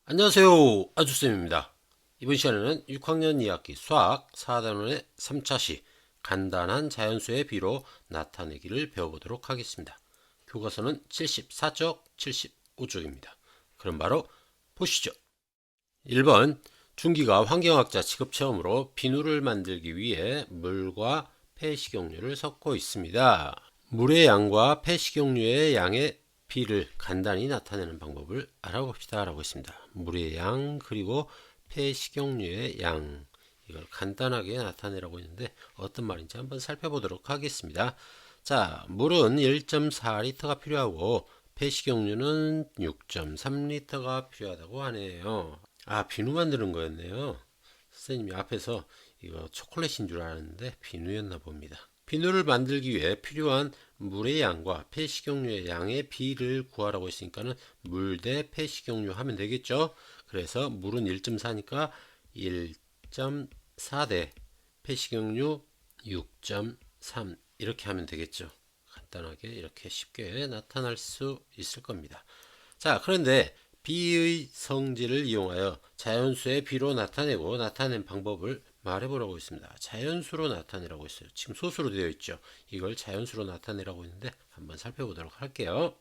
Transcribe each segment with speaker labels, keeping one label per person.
Speaker 1: 안녕하세요. 아주쌤입니다. 이번 시간에는 6학년 2학기 수학 4단원의 3차시 간단한 자연수의 비로 나타내기를 배워보도록 하겠습니다. 교과서는 74쪽, 75쪽입니다. 그럼 바로 보시죠. 1번 준기가 환경학자 직업체험으로 비누를 만들기 위해 물과 폐식용유를 섞고 있습니다. 물의 양과 폐식용유의 양의 비를 간단히 나타내는 방법을 알아봅시다 라고 했습니다. 물의 양 그리고 폐식용유의 양, 이걸 간단하게 나타내라고 했는데 어떤 말인지 한번 살펴보도록 하겠습니다. 자, 물은 1.4리터가 필요하고 폐식용유는 6.3리터가 필요하다고 하네요. 아, 비누 만드는 거였네요. 선생님이 앞에서 이거 초콜릿인 줄 알았는데 비누였나 봅니다. 비누를 만들기 위해 필요한 물의 양과 폐식용유의 양의 비를 구하라고 했으니까는 물 대 폐식용유 하면 되겠죠. 그래서 물은 1.4니까 1.4 대 폐식용유 6.3 이렇게 하면 되겠죠. 간단하게 이렇게 쉽게 나타날 수 있을 겁니다. 자, 그런데 비의 성질을 이용하여 자연수의 비로 나타내고 나타낸 방법을 말해보라고 했습니다. 자연수로 나타내라고 했어요. 지금 소수로 되어 있죠. 이걸 자연수로 나타내라고 했는데 한번 살펴보도록 할게요.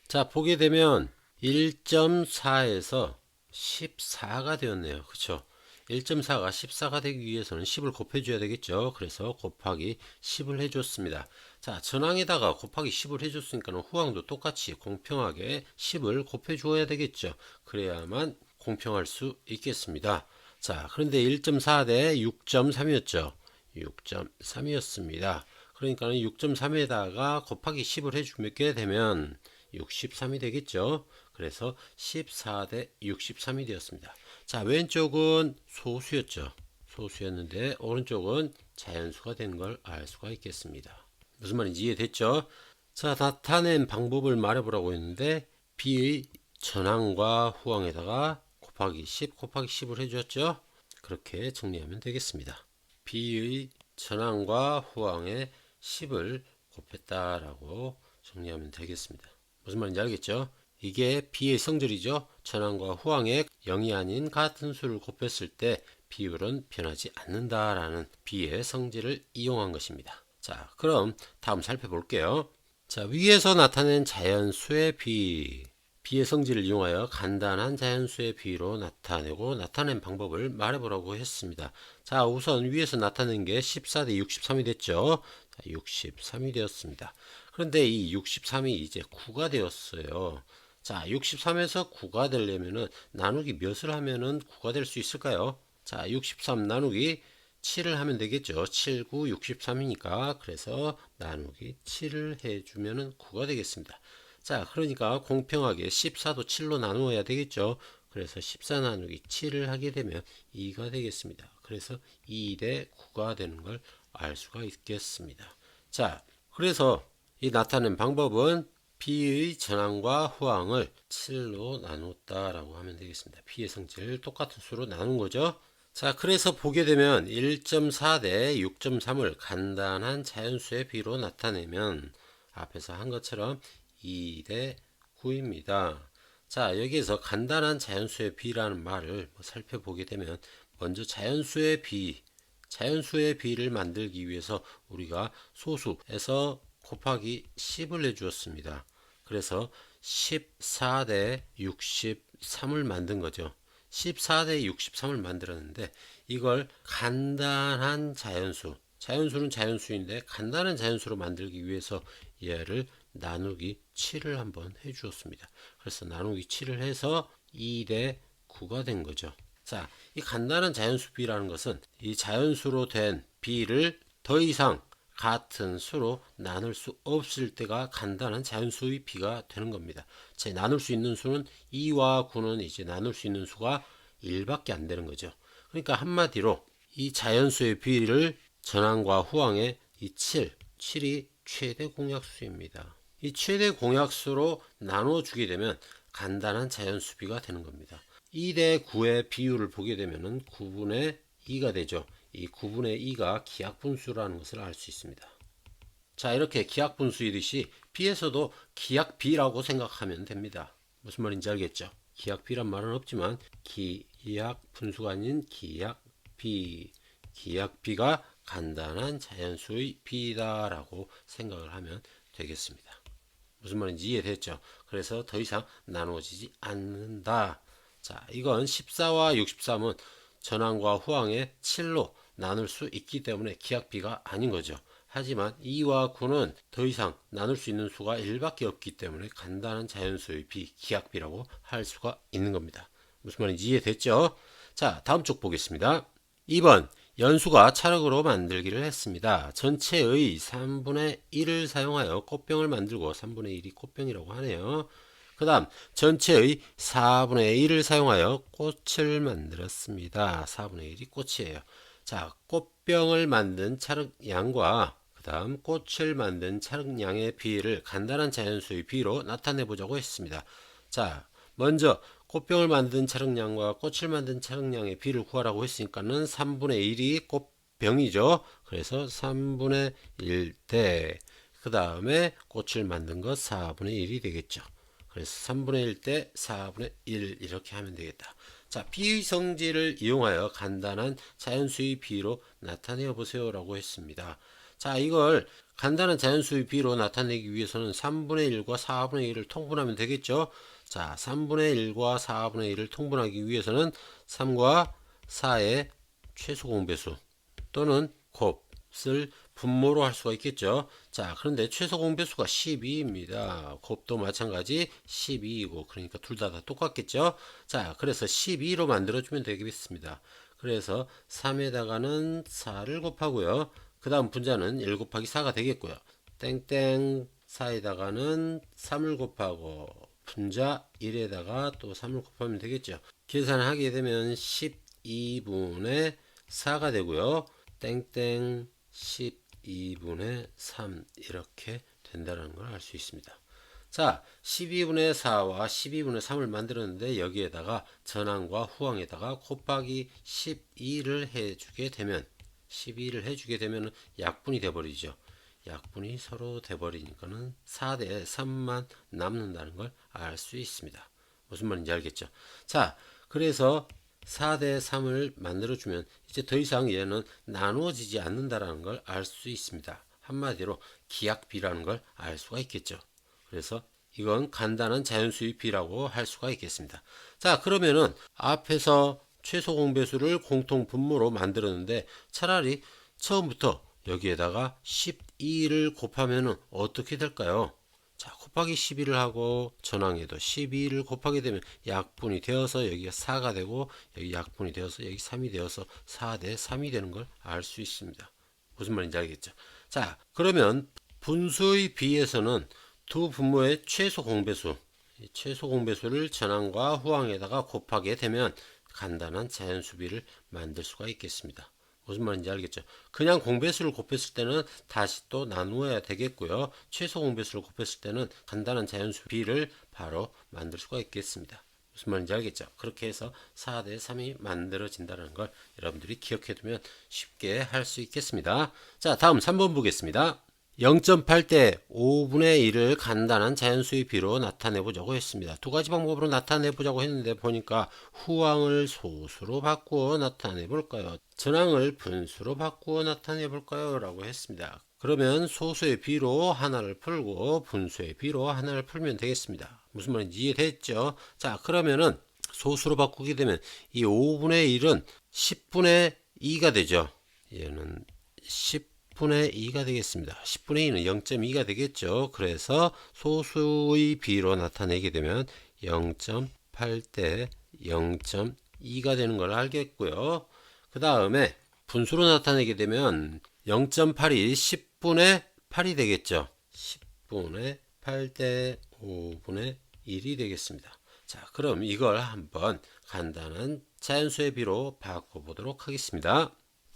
Speaker 1: 자, 보게 되면 1.4에서 14가 되었네요. 그쵸? 1.4가 14가 되기 위해서는 10을 곱해줘야 되겠죠. 그래서 곱하기 10을 해줬습니다. 자, 전항에다가 곱하기 10을 해줬으니까 후항도 똑같이 공평하게 10을 곱해줘야 되겠죠. 그래야만 공평할 수 있겠습니다. 자, 그런데 1.4 대 6.3이었죠. 6.3이었습니다. 그러니까 6.3에다가 곱하기 10을 해주게 되면 63이 되겠죠. 그래서 14 대 63이 되었습니다. 자, 왼쪽은 소수였죠. 소수였는데 오른쪽은 자연수가 된 걸 알 수가 있겠습니다. 무슨 말인지 이해됐죠? 자, 나타낸 방법을 말해보라고 했는데 B의 전항과 후항에다가 곱하기 10 곱하기 10을 해주었죠. 그렇게 정리하면 되겠습니다. B의 전항과 후항에 10을 곱했다라고 정리하면 되겠습니다. 무슨 말인지 알겠죠? 이게 B의 성질이죠. 전항과 후항에 0이 아닌 같은 수를 곱했을 때 비율은 변하지 않는다라는 B의 성질을 이용한 것입니다. 자, 그럼 다음 살펴볼게요. 자, 위에서 나타낸 자연수의 비, 비의 성질을 이용하여 간단한 자연수의 비로 나타내고 나타낸 방법을 말해보라고 했습니다. 자, 우선 위에서 나타낸 게 14 대 63이 됐죠. 자, 63이 되었습니다. 그런데 이 63이 이제 9가 되었어요. 자, 63에서 9가 되려면은 나누기 몇을 하면은 9가 될 수 있을까요? 자, 63 나누기 7을 하면 되겠죠. 7, 9, 63이니까. 그래서 나누기 7을 해주면은 9가 되겠습니다. 자, 그러니까 공평하게 14도 7로 나누어야 되겠죠. 그래서 14 나누기 7을 하게 되면 2가 되겠습니다. 그래서 2 대 9가 되는 걸 알 수가 있겠습니다. 자, 그래서 이 나타낸 방법은 B의 전항과 후항을 7로 나눴다라고 하면 되겠습니다. B의 성질 똑같은 수로 나눈 거죠. 자, 그래서 보게 되면 1.4 대 6.3을 간단한 자연수의 비로 나타내면 앞에서 한 것처럼 2 대 9입니다. 자, 여기에서 간단한 자연수의 비라는 말을 살펴보게 되면 먼저 자연수의 비를 만들기 위해서 우리가 소수에서 곱하기 10을 해주었습니다. 그래서 14 대 63을 만든 거죠. 14 대 63을 만들었는데 이걸 간단한 자연수는 자연수인데 간단한 자연수로 만들기 위해서 얘를 나누기 7을 한번 해 주었습니다. 그래서 나누기 7을 해서 2 대 9가 된 거죠. 자, 이 간단한 자연수 B라는 것은 이 자연수로 된 B를 더 이상 같은 수로 나눌 수 없을 때가 간단한 자연수의 B가 되는 겁니다. 제 나눌 수 있는 수는 2와 9는 이제 나눌 수 있는 수가 1밖에 안 되는 거죠. 그러니까 한마디로 이 자연수의 B를 전항과 후항에 이 7이 최대 공약수입니다. 이 최대 공약수로 나눠주게 되면 간단한 자연수 B가 되는 겁니다. 2 대 9의 비율을 보게 되면 9분의 2가 되죠. 이 9분의 2가 기하분수라는 것을 알 수 있습니다. 자, 이렇게 기하분수이듯이 B에서도 기하 B라고 생각하면 됩니다. 무슨 말인지 알겠죠? 기약비란 말은 없지만 기약 분수가 아닌 기약비, 기약비가 간단한 자연수의 비다라고 생각을 하면 되겠습니다. 무슨 말인지 이해됐죠? 그래서 더 이상 나누어지지 않는다. 자, 이건 14와 63은 전항과 후항의 7로 나눌 수 있기 때문에 기약비가 아닌 거죠. 하지만 2와 9는 더 이상 나눌 수 있는 수가 1밖에 없기 때문에 간단한 자연수의 비, 기약비라고 할 수가 있는 겁니다. 무슨 말인지 이해됐죠? 자, 다음 쪽 보겠습니다. 2번 연수가 찰흙으로 만들기를 했습니다. 전체의 3분의 1을 사용하여 꽃병을 만들고 3분의 1이 꽃병이라고 하네요. 그 다음 전체의 4분의 1을 사용하여 꽃을 만들었습니다. 4분의 1이 꽃이에요. 자, 꽃병을 만든 찰흙양과 그 다음 꽃을 만든 찰흙양의 비를 간단한 자연수의 비로 나타내 보자고 했습니다. 자, 먼저 꽃병을 만든 찰흙량과 꽃을 만든 찰흙량의 비를 구하라고 했으니까는 3분의 1이 꽃병이죠. 그래서 3분의 1대 그 다음에 꽃을 만든 것 4분의 1이 되겠죠. 그래서 3분의 1 대 4분의 1 이렇게 하면 되겠다. 자, 비의 성질을 이용하여 간단한 자연수의 비로 나타내어 보세요 라고 했습니다. 자, 이걸 간단한 자연수의 비로 나타내기 위해서는 3분의 1과 4분의 1을 통분하면 되겠죠. 자, 3분의 1과 4분의 1을 통분하기 위해서는 3과 4의 최소 공배수 또는 곱을 분모로 할 수가 있겠죠. 자, 그런데 최소 공배수가 12입니다. 곱도 마찬가지 12이고 그러니까 둘 다 똑같겠죠. 자, 그래서 12로 만들어주면 되겠습니다. 그래서 3에다가는 4를 곱하고요. 그 다음 분자는 1 곱하기 4가 되겠고요. 땡땡 4에다가는 3을 곱하고 분자 1에다가 또 3을 곱하면 되겠죠. 계산하게 되면 12분의 4가 되고요. 땡땡 12분의 3 이렇게 된다는 걸 알 수 있습니다. 자, 12분의 4와 12분의 3을 만들었는데 여기에다가 전항과 후항에다가 곱하기 12를 해주게 되면 12를 해주게 되면 약분이 돼버리죠. 약분이 서로 돼버리니까는 4대 3만 남는다는 걸 알 수 있습니다. 무슨 말인지 알겠죠? 자, 그래서 4대 3을 만들어주면 이제 더 이상 얘는 나누어지지 않는다는 걸 알 수 있습니다. 한마디로 기약비라는 걸 알 수가 있겠죠. 그래서 이건 간단한 자연수의 비라고 할 수가 있겠습니다. 자, 그러면은 앞에서 최소 공배수를 공통 분모로 만들었는데 차라리 처음부터 여기에다가 12를 곱하면 어떻게 될까요? 자, 곱하기 12를 하고 전항에도 12를 곱하게 되면 약분이 되어서 여기가 4가 되고 여기 약분이 되어서 여기 3이 되어서 4대 3이 되는 걸 알 수 있습니다. 무슨 말인지 알겠죠? 자, 그러면 분수의 비에서는 두 분모의 최소 공배수, 최소 공배수를 전항과 후항에다가 곱하게 되면 간단한 자연수비를 만들 수가 있겠습니다. 무슨 말인지 알겠죠? 그냥 공배수를 곱했을 때는 다시 또 나누어야 되겠고요. 최소 공배수를 곱했을 때는 간단한 자연수비를 바로 만들 수가 있겠습니다. 무슨 말인지 알겠죠? 그렇게 해서 4대 3이 만들어진다는 걸 여러분들이 기억해 두면 쉽게 할 수 있겠습니다. 자, 다음 3번 보겠습니다. 0.8대 5분의 1을 간단한 자연수의 비로 나타내 보자고 했습니다. 두 가지 방법으로 나타내 보자고 했는데 보니까 후항을 소수로 바꾸어 나타내 볼까요? 전항을 분수로 바꾸어 나타내 볼까요? 라고 했습니다. 그러면 소수의 비로 하나를 풀고 분수의 비로 하나를 풀면 되겠습니다. 무슨 말인지 이해됐죠? 자, 그러면은 소수로 바꾸게 되면 이 5분의 1은 10분의 2가 되죠. 얘는 10분의 2가 되겠습니다. 10분의 2는 0.2가 되겠죠. 그래서 소수의 비로 나타내게 되면 0.8대 0.2가 되는 걸 알겠고요. 그 다음에 분수로 나타내게 되면 0.8이 10분의 8이 되겠죠. 10분의 8대 5분의 1이 되겠습니다. 자, 그럼 이걸 한번 간단한 자연수의 비로 바꿔보도록 하겠습니다.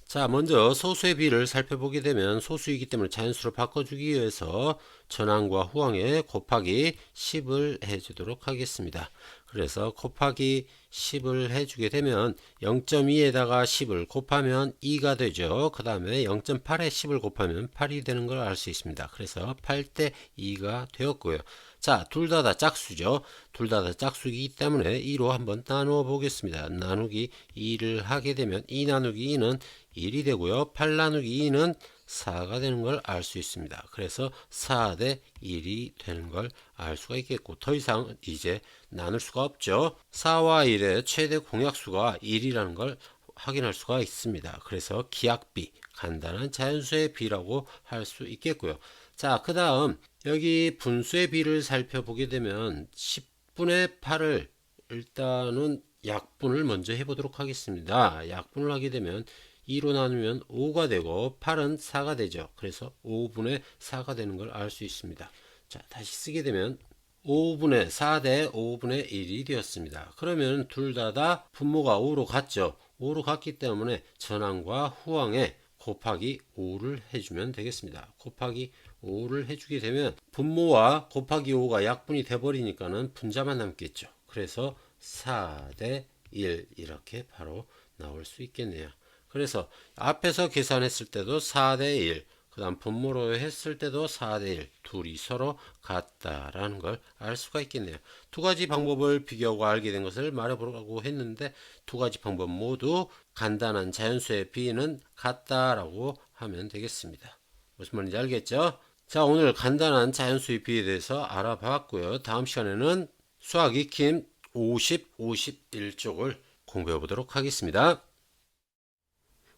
Speaker 1: 자, 먼저 소수의 비를 살펴보게 되면 소수이기 때문에 자연수로 바꿔주기 위해서 전항과 후항에 곱하기 10을 해주도록 하겠습니다. 그래서 곱하기 10을 해주게 되면 0.2에다가 10을 곱하면 2가 되죠. 그 다음에 0.8에 10을 곱하면 8이 되는 걸 알 수 있습니다. 그래서 8대 2가 되었고요. 자, 둘 다 짝수죠. 둘 다 짝수이기 때문에 2로 한번 나누어 보겠습니다. 나누기 2를 하게 되면 2 나누기 2는 1이 되고요. 8 나누기 2는 4가 되는 걸 알 수 있습니다. 그래서 4대 1이 되는 걸 알 수가 있겠고, 더 이상 이제 나눌 수가 없죠. 4와 1의 최대 공약수가 1이라는 걸 확인할 수가 있습니다. 그래서 기하비, 간단한 자연수의 비라고 할 수 있겠고요. 자, 그 다음 여기 분수의 비를 살펴보게 되면 10분의 8을 일단은 약분을 먼저 해보도록 하겠습니다. 약분을 하게 되면 2로 나누면 5가 되고 8은 4가 되죠. 그래서 5분의 4가 되는 걸 알 수 있습니다. 자, 다시 쓰게 되면 5분의 4 대 5분의 1이 되었습니다. 그러면 둘 다 분모가 5로 갔죠. 5로 갔기 때문에 전항과 후항에 곱하기 5를 해주면 되겠습니다. 곱하기 5를 해주게 되면 분모와 곱하기 5가 약분이 돼버리니까는 분자만 남겠죠. 그래서 4 대 1 이렇게 바로 나올 수 있겠네요. 그래서 앞에서 계산했을 때도 4 대 1, 그 다음 분모로 했을 때도 4 대 1, 둘이 서로 같다라는 걸 알 수가 있겠네요. 두 가지 방법을 비교하고 알게 된 것을 말해보려고 했는데, 두 가지 방법 모두 간단한 자연수의 비는 같다라고 하면 되겠습니다. 무슨 말인지 알겠죠? 자, 오늘 간단한 자연수의 비에 대해서 알아봤고요. 다음 시간에는 수학 익힘 50, 51쪽을 공부해 보도록 하겠습니다.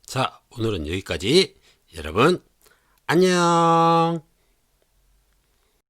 Speaker 1: 자, 오늘은 여기까지. 여러분, 안녕!